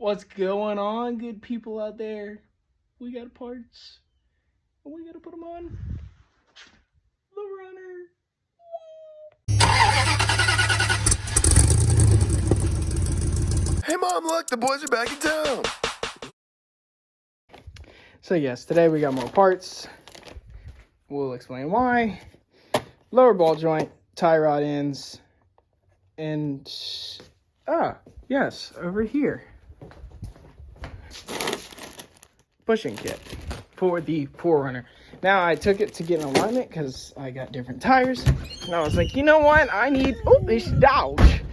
What's going on, good people out there? We got parts, and we gotta put them on the runner. Hey Mom, look, the boys are back in town. So yes, today we got more parts. We'll explain why. Lower ball joint, tie rod ends, and yes, over here, bushing kit for the 4Runner. Now I took it to get an alignment because I got different tires, and I was like, you know what? I need this dodge.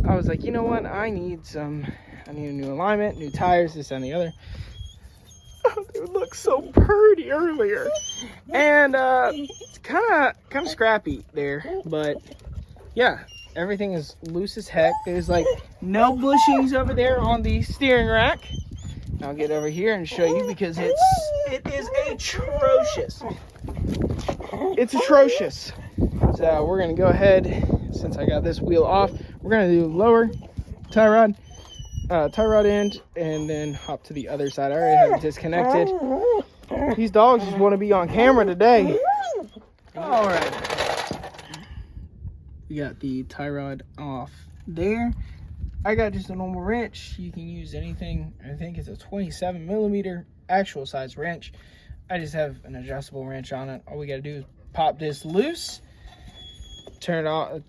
I was like, you know what? I need a new alignment, new tires, this and the other. Oh, they look so pretty earlier, and it's kind of scrappy there, but yeah, everything is loose as heck. There's like no bushings over there on the steering rack. I'll get over here and show you because it is atrocious. It's atrocious. So we're gonna go ahead, since I got this wheel off, we're gonna do lower tie rod end, and then hop to the other side. I already have it disconnected. These dogs just want to be on camera today. All right, we got the tie rod off there. I got just a normal wrench. You can use anything. I think it's a 27 millimeter actual size wrench. I just have an adjustable wrench on it. All we got to do is pop this loose, turn it off,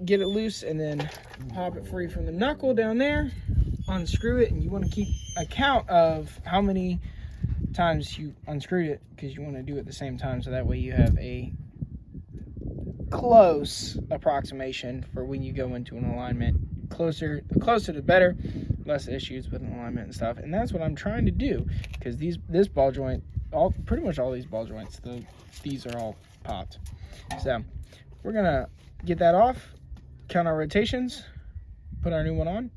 get it loose, and then pop it free from the knuckle down there. Unscrew it, and you want to keep a count of how many times you unscrewed it, because you want to do it at the same time, so that way you have a close approximation for when you go into an alignment. The closer the better, less issues with an alignment and stuff. And that's what I'm trying to do, because this ball joint, pretty much all these ball joints, these are all popped. So we're gonna get that off, count our rotations, put our new one on,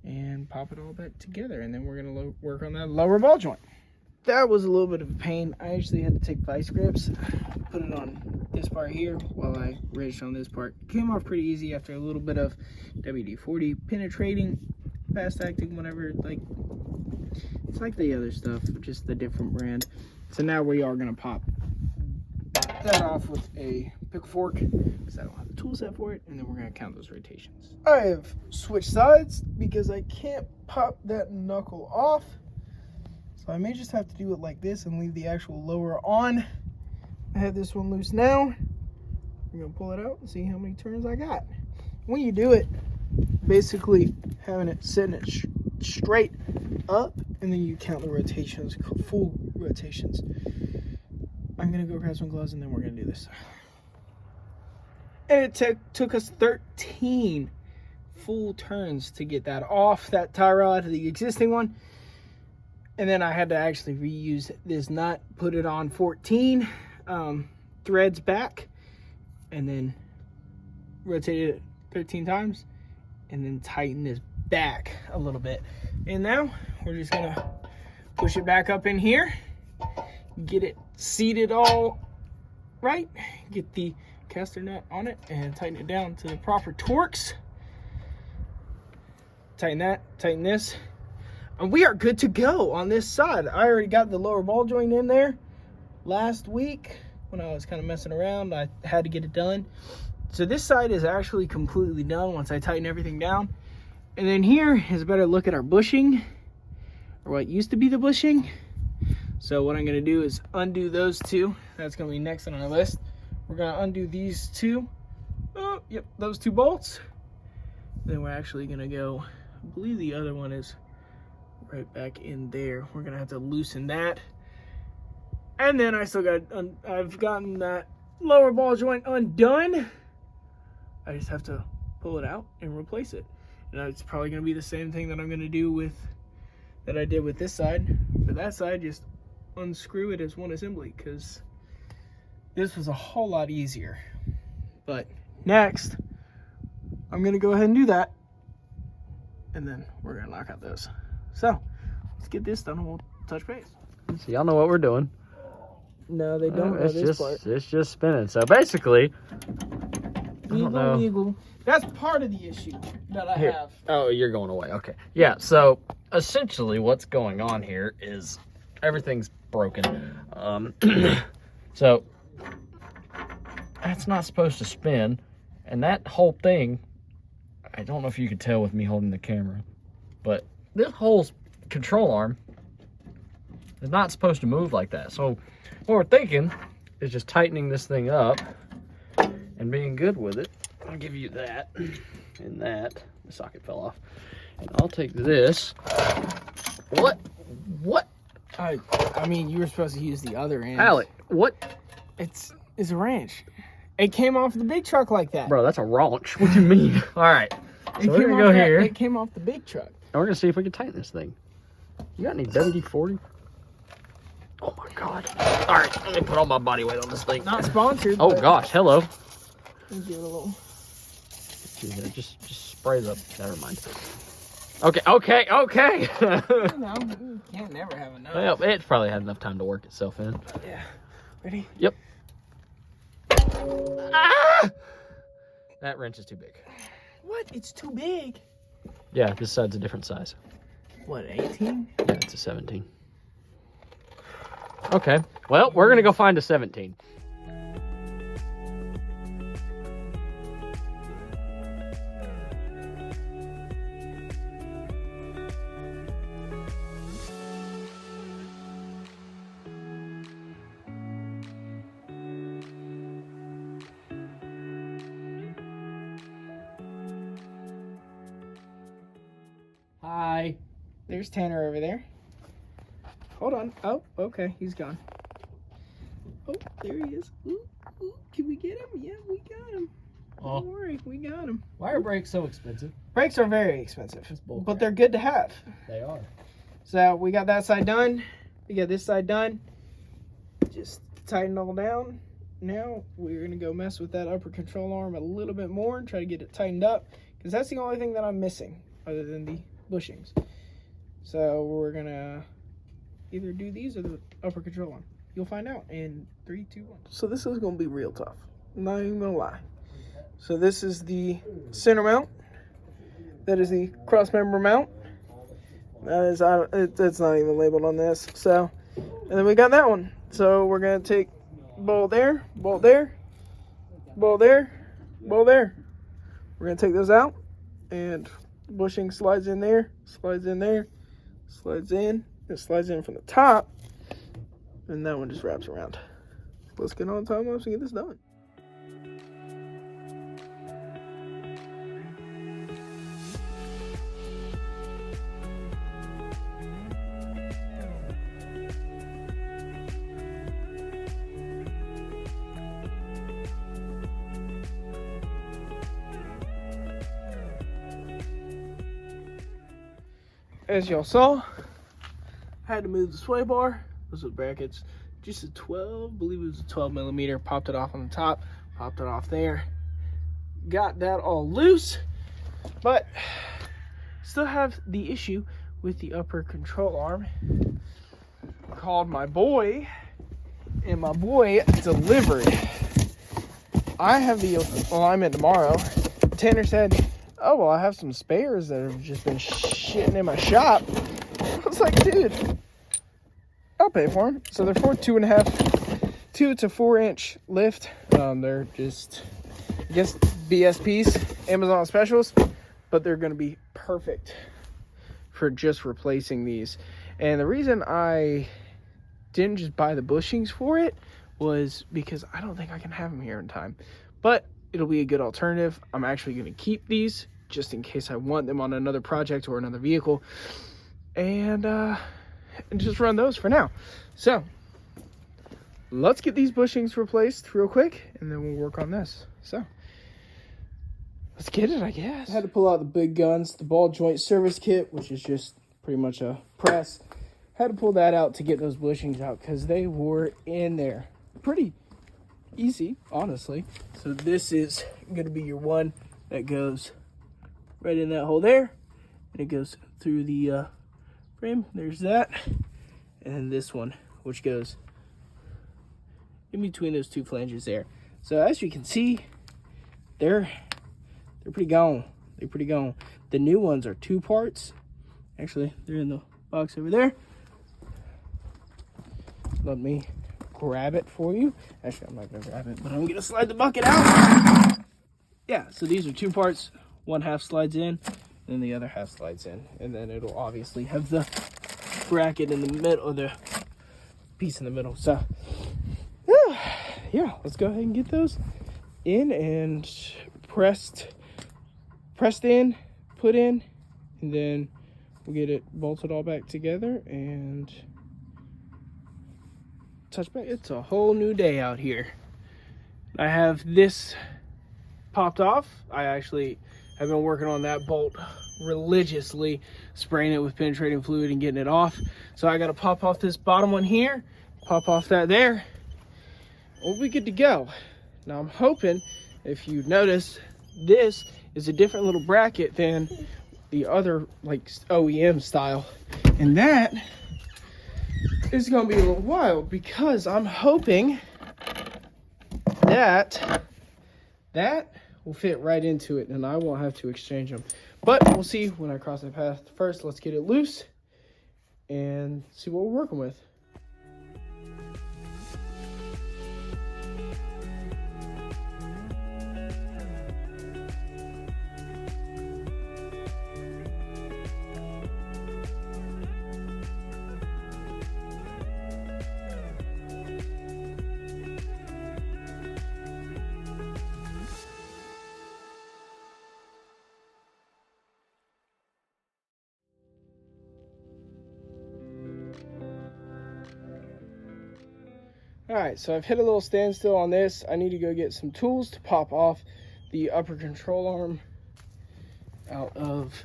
and pop it all back together, and then we're gonna work on that lower ball joint. That was a little bit of a pain. I actually had to take vice grips, put it on this part here while I ridged on this part. Came off pretty easy after a little bit of WD-40 penetrating, fast acting, whatever. Like, it's like the other stuff, just a different brand. So now we are gonna pop that off with a pickle fork, because I don't have the tool set for it, and then we're gonna count those rotations. I have switched sides because I can't pop that knuckle off, so I may just have to do it like this and leave the actual lower on. I have this one loose now. We're gonna pull it out and see how many turns I got. When you do it, basically having it sitting it straight up, and then you count the rotations, full rotations. I'm gonna go grab some gloves, and then we're gonna do this. And it took us 13 full turns to get that off that tie rod, the existing one. And then I had to actually reuse this nut, put it on 14 threads back, and then rotate it 13 times, and then tighten this back a little bit. And now we're just gonna push it back up in here, get it seated all right, get the caster nut on it, and tighten it down to the proper torques. Tighten that, tighten this, and we are good to go on this side. I already got the lower ball joint in there last week when I was kind of messing around. I had to get it done. So this side is actually completely done once I tighten everything down. And then here is a better look at our bushing, or what used to be the bushing. So what I'm gonna do is undo those two. That's gonna be next on our list. We're gonna undo these two. Oh, yep, those two bolts. Then we're actually gonna go, I believe the other one is right back in there. We're gonna have to loosen that. And then I still got, I've gotten that lower ball joint undone. I just have to pull it out and replace it. And it's probably gonna be the same thing that I'm gonna do that I did with this side. For that side, just unscrew it as one assembly, because this was a whole lot easier. But next, I'm gonna go ahead and do that, and then we're gonna knock out those. So let's get this done and we'll touch base. So y'all know what we're doing. No, they don't know this part. It's just spinning. So basically, Legal. That's part of the issue that I have. Oh, you're going away. Okay. Yeah, so essentially what's going on here is everything's broken. So that's not supposed to spin, and that whole thing, I don't know if you could tell with me holding the camera, but this whole control arm is not supposed to move like that. So what we're thinking is just tightening this thing up and being good with it. I'll give you that and that. The socket fell off. And I'll take this. What? I mean, you were supposed to use the other end. Alec, what? It's a wrench. It came off the big truck like that. Bro, that's a raunch. What do you mean? All right. So we're going to go here. It came off the big truck. And we're going to see if we can tighten this thing. You got any WD-40? Oh my God. All right, let me put all my body weight on this thing. Not sponsored. Oh gosh, hello. Give it a little. Just sprays up. Never mind. Okay. No, you can't never have enough. Well, it's probably had enough time to work itself in. Yeah. Ready? Yep. Ah! That wrench is too big. What? It's too big. Yeah, this side's a different size. What, 18? Yeah, it's a 17. Okay, well, we're gonna go find a 17. Hi. There's Tanner over there. Hold on. Oh, okay. He's gone. Oh, there he is. Ooh, can we get him? Yeah, we got him. Oh. Don't worry, we got him. Why are brakes so expensive? Brakes are very expensive, bull but crap. they're good to have. They are. So we got that side done. We got this side done. Just tighten it all down. Now we're gonna go mess with that upper control arm a little bit more and try to get it tightened up, because that's the only thing that I'm missing other than the bushings. So we're gonna either do these or the upper control arm. You'll find out in 3, 2, 1. So this is gonna be real tough. I'm not even gonna lie. So this is the center mount. That is the cross member mount. That is, it's not even labeled on this. So, and then we got that one. So we're gonna take bolt there, bolt there, bolt there, bolt there. We're gonna take those out, and bushing slides in there, slides in there, slides in. It slides in from the top, and that one just wraps around. Let's get on time lapse and get this done. As y'all saw, I had to move the sway bar. Those are brackets. Just a 12, I believe it was a 12 millimeter. Popped it off on the top, popped it off there. Got that all loose, but still have the issue with the upper control arm. Called my boy, and my boy delivered. I have the alignment tomorrow. Tanner said, oh, well, I have some spares that have just been shitting in my shop. I was like, dude, I'll pay for them. So they're for 2 to 4 inch lift. They're just, I guess, BSPs, Amazon specials, but they're going to be perfect for just replacing these. And the reason I didn't just buy the bushings for it was because I don't think I can have them here in time. But it'll be a good alternative. I'm actually going to keep these just in case I want them on another project or another vehicle, and just run those for now. So let's get these bushings replaced real quick, and then we'll work on this. So let's get it, I guess. I had to pull out the big guns, the ball joint service kit, which is just pretty much a press. Had to pull that out to get those bushings out because they were in there. Pretty easy, honestly. So this is going to be your one that goes right in that hole there, and it goes through the frame. There's that, and then this one, which goes in between those two flanges there. So as you can see, they're pretty gone. They're pretty gone. The new ones are 2 parts, Actually, they're in the box over there. Let me grab it for you. Actually, I'm not gonna grab it, but I'm gonna slide the bucket out. Yeah, so these are 2 parts. 1/2 slides in, then the other half slides in. And then it'll obviously have the bracket in the middle, or the piece in the middle. So, yeah, let's go ahead and get those in and pressed in, put in, and then we'll get it bolted all back together and touch back. It's a whole new day out here. I have this popped off. I actually have been working on that bolt religiously, spraying it with penetrating fluid and getting it off. So I got to pop off this bottom one here, pop off that there. We'll be good to go. Now I'm hoping, if you notice, this is a different little bracket than the other, like, OEM style. And that is going to be a little wild, because I'm hoping that will fit right into it and I won't have to exchange them. But we'll see when I cross that path. First, let's get it loose and see what we're working with. All right, so I've hit a little standstill on this. I need to go get some tools to pop off the upper control arm out of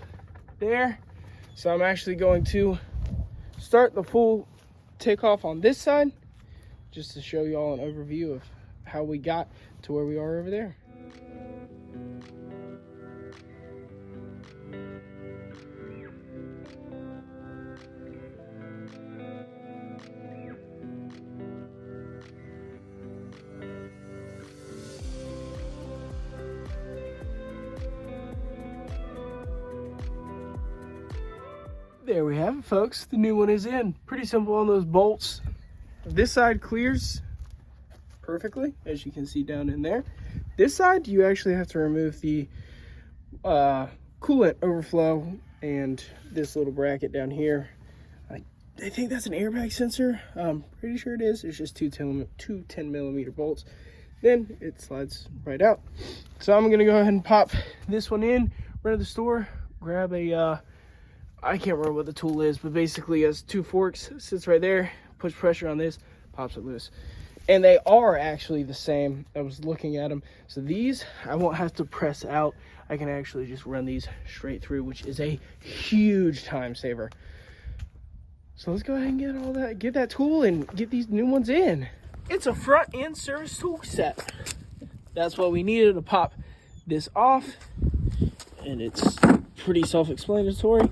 there. So I'm actually going to start the full takeoff on this side, just to show you all an overview of how we got to where we are over there. There we have it, folks. The new one is in. Pretty simple on those bolts. This side clears perfectly, as you can see down in there. This side, you actually have to remove the coolant overflow and this little bracket down here. I think that's an airbag sensor. I'm pretty sure it is. It's just two 10mm bolts. Then it slides right out. So I'm gonna go ahead and pop this one in, run to the store, grab a I can't remember what the tool is, but basically it has 2 forks, sits right there, push pressure on this, pops it loose. And they are actually the same. I was looking at them. So these, I won't have to press out. I can actually just run these straight through, which is a huge time saver. So let's go ahead and get that tool and get these new ones in. It's a front end service tool set. That's what we needed to pop this off. And it's pretty self-explanatory.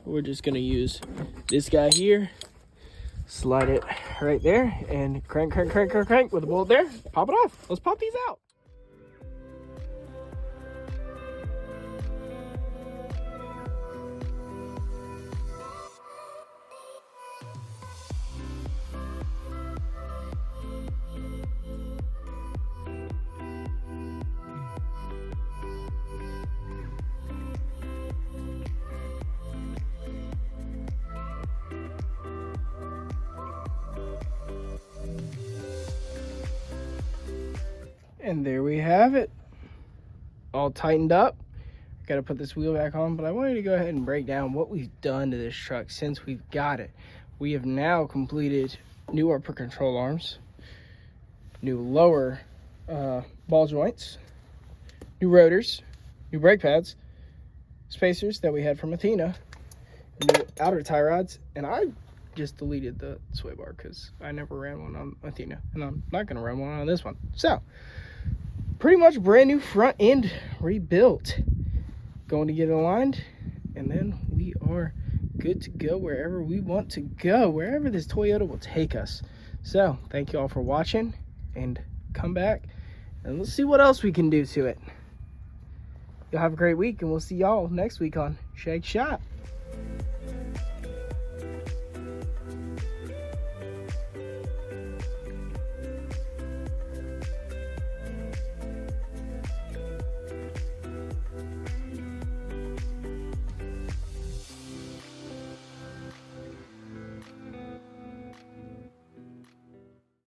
We're just gonna use this guy here, slide it right there, and crank with a bolt there, pop it off. Let's pop these out. And there we have it, all tightened up. Got to put this wheel back on, but I wanted to go ahead and break down what we've done to this truck since we've got it. We have now completed new upper control arms, new lower ball joints, new rotors, new brake pads, spacers that we had from Athena, new outer tie rods, and I just deleted the sway bar because I never ran one on Athena, and I'm not going to run one on this one. So pretty much brand new front end rebuilt. Going to get it aligned, and then we are good to go wherever we want to go, wherever this Toyota will take us. So thank you all for watching, and come back and let's see what else we can do to it. Y'all have a great week, and we'll see y'all next week on Shake Shot.